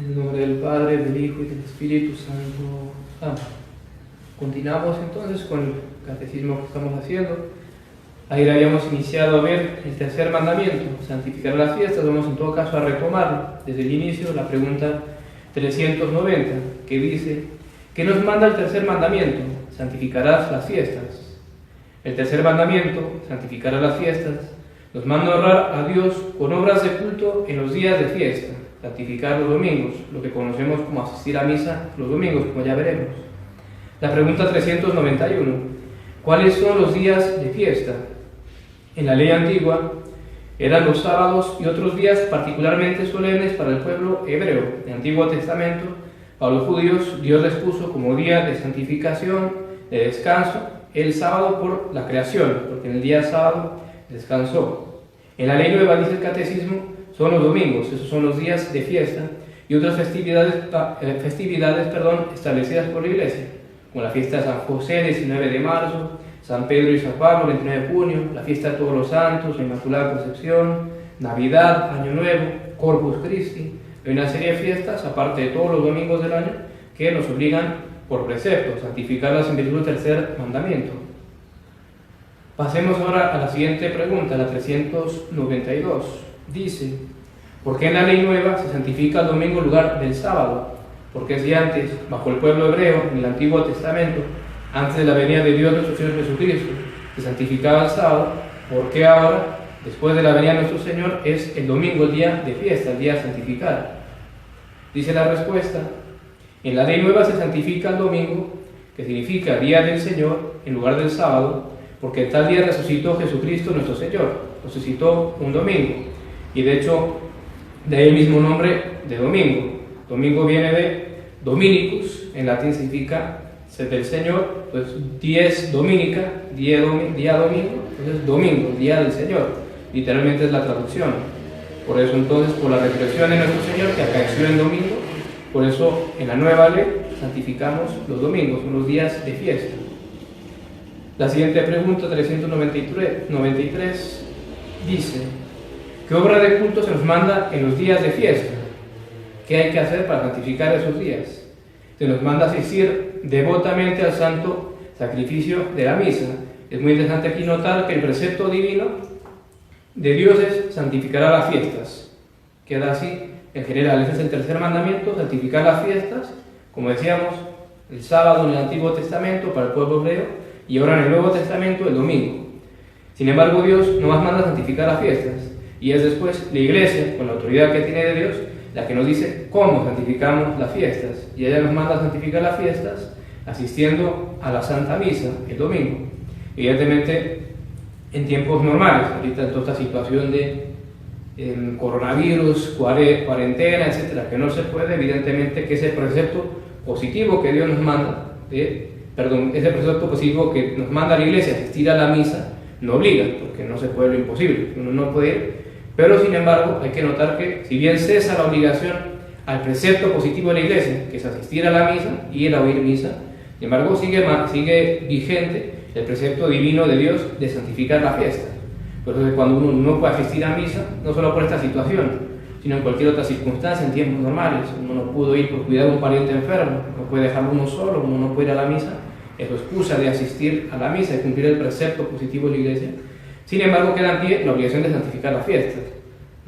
En el nombre del Padre, del Hijo y del Espíritu Santo. Amén. Continuamos entonces con el catecismo que estamos haciendo. Ayer habíamos iniciado a ver el tercer mandamiento, santificar las fiestas. Vamos en todo caso a retomarlo desde el inicio, la pregunta 390, que dice: ¿qué nos manda el tercer mandamiento? Santificarás las fiestas. El tercer mandamiento, santificarás las fiestas, nos manda honrar a Dios con obras de culto en los días de fiesta, santificar los domingos, lo que conocemos como asistir a misa los domingos, como ya veremos. La pregunta 391, ¿cuáles son los días de fiesta? En la ley antigua eran los sábados y otros días particularmente solemnes para el pueblo hebreo. En el Antiguo Testamento, a los judíos Dios les puso como día de santificación, de descanso, el sábado por la creación, porque en el día sábado descansó. En la ley nueva, dice el catecismo, son los domingos, esos son los días de fiesta y otras festividades establecidas por la Iglesia, como la fiesta de San José, 19 de marzo, San Pedro y San Pablo, 29 de junio, la fiesta de todos los santos, la Inmaculada Concepción, Navidad, Año Nuevo, Corpus Christi. Hay una serie de fiestas, aparte de todos los domingos del año, que nos obligan por precepto, santificarlas en virtud del tercer mandamiento. Pasemos ahora a la siguiente pregunta, la 392. Dice: ¿por qué en la ley nueva se santifica el domingo en lugar del sábado? Porque si antes, bajo el pueblo hebreo, en el Antiguo Testamento, antes de la venida de Dios nuestro Señor Jesucristo, se santificaba el sábado, ¿por qué ahora, después de la venida de nuestro Señor, es el domingo el día de fiesta, el día santificado? Dice la respuesta: en la ley nueva se santifica el domingo, que significa día del Señor, en lugar del sábado, porque tal día resucitó Jesucristo nuestro Señor, resucitó un domingo, y de hecho, de ahí el mismo nombre de domingo. Domingo viene de Dominicus, en latín significa del Señor, pues dies dominica, día domingo, entonces domingo, día del Señor, literalmente es la traducción. Por eso entonces, por la resurrección de nuestro Señor, que acaeció en domingo, por eso en la nueva ley santificamos los domingos, son los días de fiesta. La siguiente pregunta, 393, dice: ¿qué obra de culto se nos manda en los días de fiesta? ¿Qué hay que hacer para santificar esos días? Se nos manda asistir devotamente al santo sacrificio de la misa. Es muy interesante aquí notar que el precepto divino de Dios es santificar las fiestas. Queda así en general. Ese es el tercer mandamiento, santificar las fiestas, como decíamos, el sábado en el Antiguo Testamento para el pueblo hebreo y ahora en el Nuevo Testamento el domingo. Sin embargo, Dios no más manda santificar las fiestas, y es después la Iglesia, con la autoridad que tiene de Dios, la que nos dice cómo santificamos las fiestas, y ella nos manda santificar las fiestas asistiendo a la Santa Misa el domingo. Evidentemente, en tiempos normales, ahorita en toda esta situación de coronavirus, cuarentena, etcétera, que no se puede, evidentemente que ese precepto positivo que Dios nos manda, ese precepto positivo que nos manda la Iglesia, asistir a la misa, no obliga, porque no se puede lo imposible, uno no puede ir. Pero sin embargo, hay que notar que si bien cesa la obligación al precepto positivo de la Iglesia, que es asistir a la misa y ir a oír misa, sin embargo sigue vigente el precepto divino de Dios de santificar la fiesta. Por eso cuando uno no puede asistir a misa, no solo por esta situación, sino en cualquier otra circunstancia, en tiempos normales, uno no pudo ir por cuidar a un pariente enfermo, no puede dejarlo uno solo, uno no puede ir a la misa, es excusa de asistir a la misa y cumplir el precepto positivo de la Iglesia. Sin embargo, queda en pie la obligación de santificar las fiestas.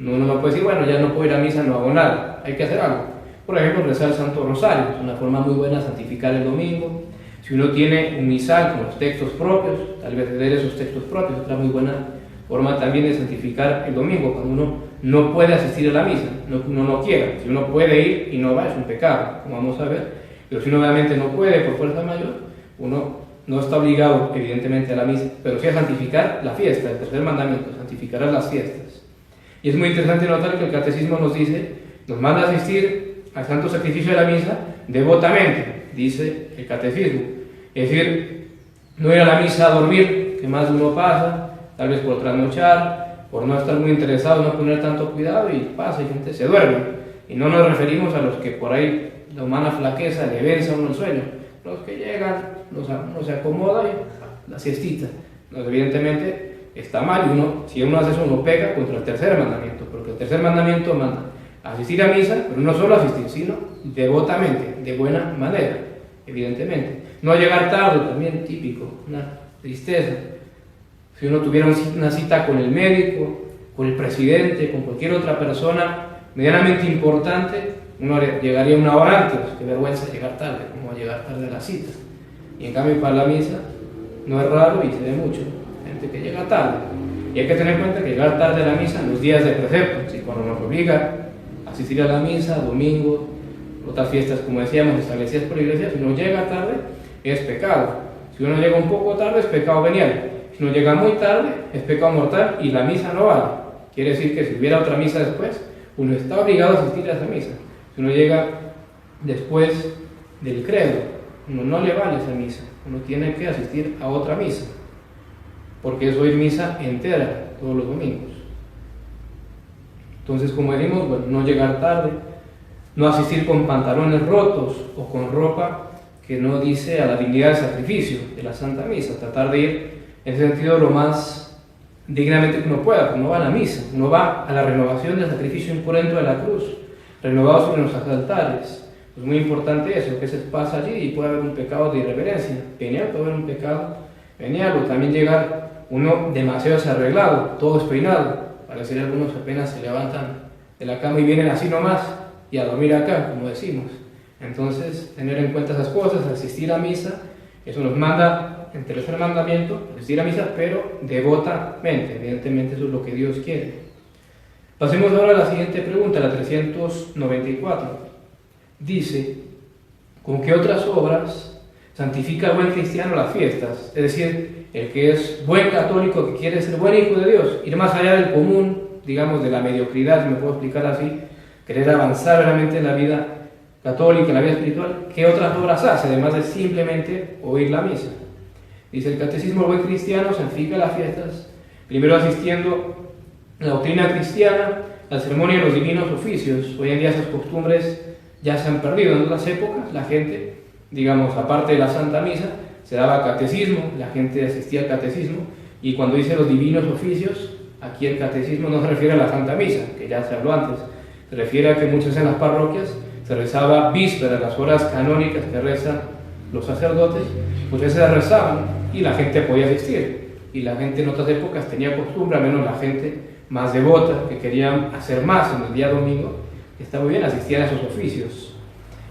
Uno no puede decir, bueno, ya no puedo ir a misa, no hago nada, hay que hacer algo. Por ejemplo, rezar el Santo Rosario, es una forma muy buena de santificar el domingo. Si uno tiene un misal con los textos propios, tal vez leer esos textos propios, otra muy buena forma también de santificar el domingo, cuando uno no puede asistir a la misa, uno no quiera. Si uno puede ir y no va, es un pecado, como vamos a ver. Pero si uno realmente no puede por fuerza mayor, uno no está obligado, evidentemente, a la misa, pero sí a santificar la fiesta, el tercer mandamiento, santificarás las fiestas. Y es muy interesante notar que el catecismo nos dice, nos manda a asistir al santo sacrificio de la misa devotamente, dice el catecismo. Es decir, no ir a la misa a dormir, que más de uno pasa, tal vez por trasnochar, por no estar muy interesado, no poner tanto cuidado y pasa y gente se duerme. Y no nos referimos a los que por ahí la humana flaqueza le vence a uno el sueño. Los que llegan, uno se acomoda y la siestita. Evidentemente está mal y si uno hace eso uno peca contra el tercer mandamiento, porque el tercer mandamiento manda asistir a misa, pero no solo asistir, sino devotamente, de buena manera, evidentemente. No llegar tarde, también típico, una tristeza. Si uno tuviera una cita con el médico, con el presidente, con cualquier otra persona medianamente importante, uno llegaría una hora antes. Qué vergüenza llegar tarde, como llegar tarde a la cita. Y en cambio para la misa no es raro y se ve mucho, gente que llega tarde. Y hay que tener en cuenta que llegar tarde a la misa en los días de precepto, ¿sí? Cuando nos obliga a asistir a la misa, domingo, otras fiestas, como decíamos, establecidas por la iglesia, si uno llega tarde es pecado. Si uno llega un poco tarde es pecado venial. Si uno llega muy tarde es pecado mortal y la misa no vale. Quiere decir que si hubiera otra misa después, uno está obligado a asistir a esa misa. Si uno llega después del credo, uno no le vale esa misa, uno tiene que asistir a otra misa, porque es oír misa entera todos los domingos. Entonces, como decimos, bueno, no llegar tarde, no asistir con pantalones rotos o con ropa que no dice a la dignidad del sacrificio de la Santa Misa, tratar de ir en ese sentido lo más dignamente que uno pueda. Uno va a la misa, uno va a la renovación del sacrificio impurento de la cruz, renovado sobre los altares. Es muy importante eso, que se pasa allí y puede haber un pecado de irreverencia venial, puede haber un pecado venial, o también llegar uno demasiado desarreglado, todo despeinado. Para decir algunos apenas se levantan de la cama y vienen así nomás y a dormir acá, como decimos. Entonces, tener en cuenta esas cosas, asistir a misa, eso nos manda en tercer mandamiento, asistir a misa, pero devotamente, evidentemente eso es lo que Dios quiere. Pasemos ahora a la siguiente pregunta, la 394. Dice, ¿con qué otras obras santifica el buen cristiano las fiestas? Es decir, el que es buen católico, que quiere ser buen hijo de Dios, ir más allá del común, digamos, de la mediocridad, si me puedo explicar así, querer avanzar realmente en la vida católica, en la vida espiritual, ¿qué otras obras hace, además de simplemente oír la misa? Dice el Catecismo, el buen cristiano santifica las fiestas, primero asistiendo a la doctrina cristiana, la ceremonia de los divinos oficios. Hoy en día esas costumbres ya se han perdido. En otras épocas la gente, digamos, aparte de la Santa Misa, se daba catecismo, la gente asistía al catecismo, y cuando dice los divinos oficios, aquí el catecismo no se refiere a la Santa Misa, que ya se habló antes, se refiere a que muchas veces en las parroquias se rezaba víspera, las horas canónicas que rezan los sacerdotes, muchas veces rezaban y la gente podía asistir, y la gente en otras épocas tenía costumbre, al menos la gente más devota, que querían hacer más en el día domingo, que está muy bien, asistían a esos oficios.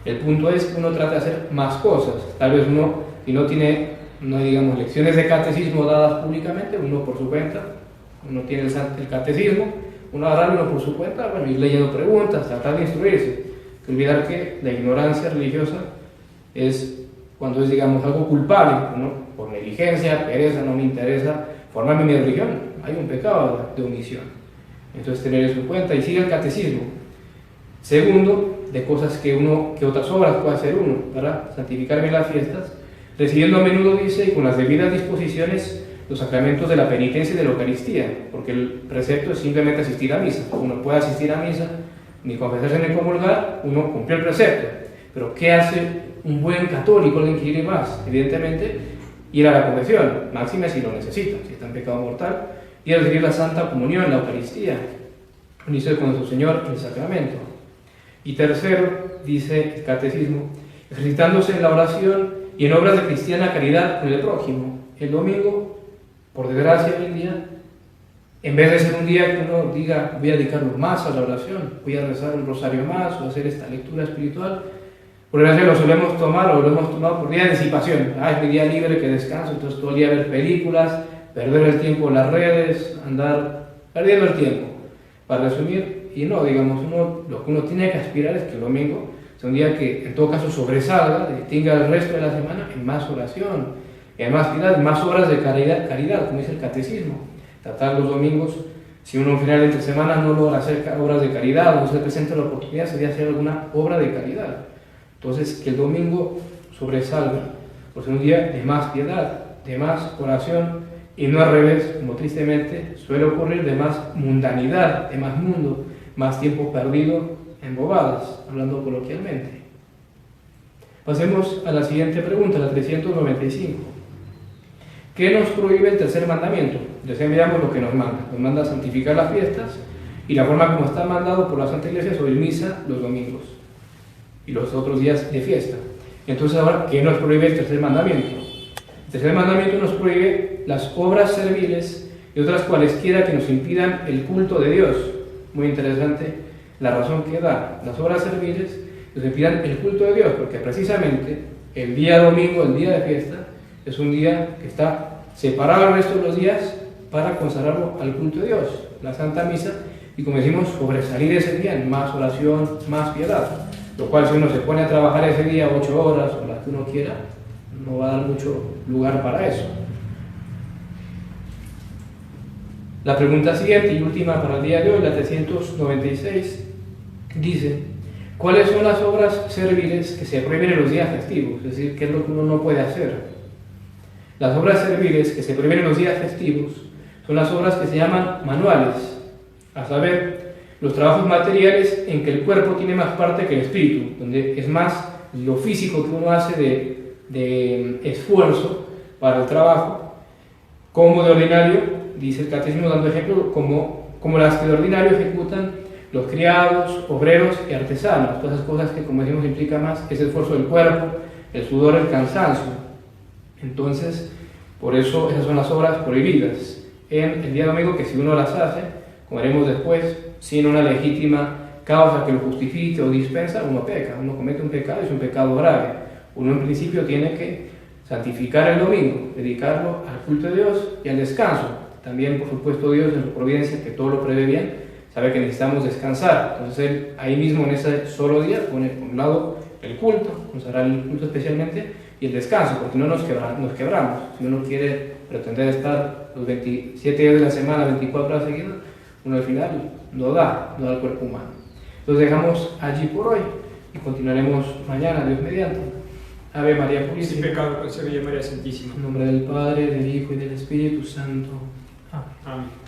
El punto es que uno trata de hacer más cosas. Tal vez uno, si no tiene, no digamos, lecciones de catecismo dadas públicamente, uno por su cuenta, uno tiene el catecismo, uno agarra uno por su cuenta, bueno, ir leyendo preguntas, tratar de instruirse. Que olvidar que la ignorancia religiosa es cuando es, digamos, algo culpable, ¿no? Por negligencia, pereza, no me interesa formarme en mi religión, hay un pecado de omisión. Entonces tener eso en cuenta y sigue el catecismo. Segundo, de cosas que otras obras puede hacer uno para santificar bien las fiestas, recibiendo a menudo, dice, y con las debidas disposiciones, los sacramentos de la penitencia y de la Eucaristía, porque el precepto es simplemente asistir a misa. Uno puede asistir a misa, ni confesarse ni comulgar, uno cumplió el precepto. Pero ¿qué hace un buen católico, alguien que quiere más? Evidentemente, ir a la confesión, máxime si lo necesita, si está en pecado mortal, y a recibir la Santa Comunión, la Eucaristía, unirse con nuestro Señor en el sacramento. Y tercero, dice el catecismo, ejercitándose en la oración y en obras de cristiana caridad con el prójimo. El domingo, por desgracia hoy en día, en vez de ser un día que uno diga, voy a dedicarlo más a la oración, voy a rezar un rosario más o hacer esta lectura espiritual, por desgracia lo solemos tomar o lo hemos tomado por día de disipación. Es mi día libre que descanso, entonces todo el día ver películas, perder el tiempo en las redes, andar perdiendo el tiempo. Para resumir, y no, digamos, lo que uno tiene que aspirar es que el domingo sea un día que en todo caso sobresalga, distinga el resto de la semana en más oración, en más piedad, en más obras de caridad, como dice el catecismo. Tratar los domingos, si uno en final de entre semana no logra hacer obras de caridad o no se presenta la oportunidad, sería hacer alguna obra de caridad. Entonces, que el domingo sobresalga, por ser un día de más piedad, de más oración, y no al revés, como tristemente suele ocurrir, de más mundanidad, de más mundo, más tiempo perdido en bobadas, hablando coloquialmente. Pasemos a la siguiente pregunta, la 395. ¿Qué nos prohíbe el tercer mandamiento? Después veamos lo que nos manda. Nos manda santificar las fiestas Y la forma como está mandado por la Santa Iglesia es oír misa los domingos y los otros días de fiesta. Entonces ahora, ¿qué nos prohíbe el tercer mandamiento? El tercer mandamiento nos prohíbe las obras serviles y otras cualesquiera que nos impidan el culto de Dios. Muy interesante la razón que da. Las obras serviles nos impidan el culto de Dios, porque precisamente el día domingo, el día de fiesta, es un día que está separado del resto de los días para consagrarlo al culto de Dios, la Santa Misa, y como decimos, sobresalir ese día en más oración, más piedad. Lo cual, si uno se pone a trabajar ese día 8 horas o las que uno quiera, no va a dar mucho lugar para eso. La pregunta siguiente y última para el día de hoy, la 396, dice: ¿cuáles son las obras serviles que se prohíben en los días festivos? Es decir, ¿qué es lo que uno no puede hacer? Las obras serviles que se prohíben en los días festivos son las obras que se llaman manuales, a saber, los trabajos materiales en que el cuerpo tiene más parte que el espíritu, donde es más lo físico que uno hace de esfuerzo para el trabajo, como de ordinario, dice el Catecismo dando ejemplo, como las que de ordinario ejecutan los criados, obreros y artesanos, todas esas cosas que, como decimos, implica más ese esfuerzo del cuerpo, el sudor, el cansancio. Entonces, por eso esas son las obras prohibidas en el día domingo, que si uno las hace, como veremos después, sin una legítima causa que lo justifique o dispensa, uno peca, uno comete un pecado, es un pecado grave. Uno en principio tiene que santificar el domingo, dedicarlo al culto de Dios y al descanso. También, por supuesto, Dios en su providencia, que todo lo prevé bien, sabe que necesitamos descansar. Entonces Él ahí mismo en ese solo día pone por un lado el culto, consagrar el culto especialmente, y el descanso, porque no nos quebramos. Si uno quiere pretender estar los 27 días de la semana, 24 horas seguidas, uno al final no da al cuerpo humano. Entonces dejamos allí por hoy y continuaremos mañana, Dios mediante. Ave María Purísima. Sin pecado concebida María Santísima. En nombre del Padre, del Hijo y del Espíritu Santo. Amén. Amén.